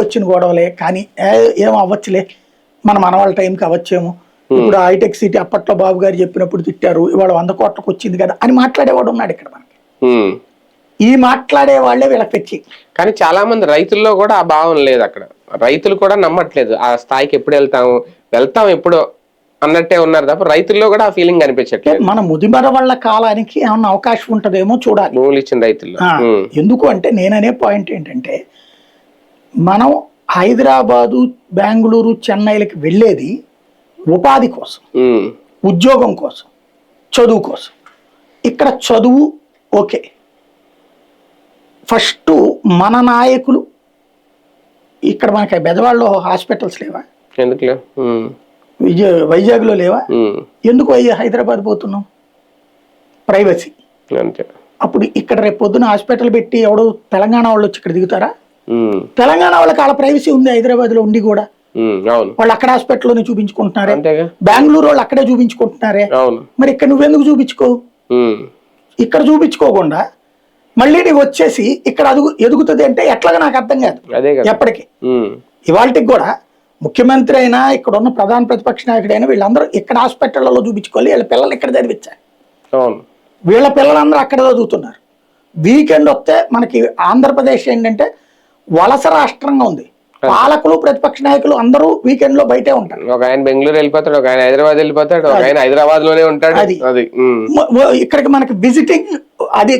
వచ్చిన గొడవలే కానీ ఏం అవ్వచ్చులే మన మనవాళ్ళ టైంకి అవ్వచ్చేమో. ఇప్పుడు హైటెక్ సిటీ అప్పట్లో బాబు గారు చెప్పినప్పుడు తిట్టారు, ఇవాళ 100 కోట్లకు వచ్చింది కదా అని మాట్లాడేవాడు ఉన్నాడు ఇక్కడ మనకి. ఈ మాట్లాడే వాళ్ళే వీళ్ళకి తెచ్చి. కానీ చాలా మంది రైతుల్లో కూడా ఆ భావం లేదు. అక్కడ రైతులు కూడా నమ్మట్లేదు ఆ స్థాయికి ఎప్పుడు వెళ్తాం ఎప్పుడో అన్నట్టే ఉన్నారు తప్ప రైతుల్లో కూడా ఆ ఫీలింగ్ అనిపించట్లేదు. మన ముదిమర వాళ్ళ కాలానికి ఏమన్నా అవకాశం ఉంటదేమో చూడాలి భూములు ఇచ్చిన రైతుల్లో. ఎందుకు అంటే నేననే పాయింట్ ఏంటంటే, మనం హైదరాబాదు, బెంగళూరు, చెన్నైలకి వెళ్ళేది ఉపాధి కోసం, ఉద్యోగం కోసం, చదువు కోసం. ఇక్కడ చదువు ఓకే, ఫస్ట్ మన నాయకులు ఇక్కడ మనకి బెజవాడలో హాస్పిటల్స్ లేవా? ఎందుకు లేవు? వైజాగ్లో లేవా? ఎందుకు హైదరాబాద్ పోతున్నాం? ప్రైవసీ. అప్పుడు ఇక్కడ రేపు పొద్దున హాస్పిటల్ పెట్టి ఎవడు తెలంగాణ వాళ్ళు వచ్చి ఇక్కడ దిగుతారా? తెలంగాణ వాళ్ళకి వాళ్ళ ప్రైవసీ ఉంది హైదరాబాద్ లో ఉండి కూడా. వాళ్ళు అక్కడ హాస్పిటల్లోనే చూపించుకుంటున్నారే, బెంగళూరు వాళ్ళు అక్కడే చూపించుకుంటున్నారే. మరి ఇక్కడ నువ్వెందుకు చూపించుకో? ఇక్కడ చూపించుకోకుండా మళ్ళీ నీకు వచ్చేసి ఇక్కడ ఎదుగుతుంది అంటే ఎట్లాగా నాకు అర్థం కాదు ఎప్పటికీ. ఇవాళకి కూడా ముఖ్యమంత్రి అయినా ఇక్కడ ఉన్న ప్రధాన ప్రతిపక్ష నాయకుడైనా వీళ్ళందరూ ఇక్కడ హాస్పిటల్లో చూపించుకోవాలి, వీళ్ళ పిల్లలు ఇక్కడ చదివించాలి. వీళ్ళ పిల్లలందరూ అక్కడ చదువుతున్నారు. వీకెండ్ వస్తే మనకి ఆంధ్రప్రదేశ్ ఏంటంటే వలస రాష్ట్రంగా ఉంది. పాలకులు ప్రతిపక్ష నాయకులు అందరూ వీకెండ్ లో బయటే ఉంటారు. ఒక ఆయన బెంగళూరు వెళ్ళిపోతాడు, ఒక ఆయన హైదరాబాద్ వెళ్ళిపోతాడు, ఒక ఆయన హైదరాబాద్ లోనే ఉంటాడు. ఇక్కడికి మనకి విజిటింగ్ అది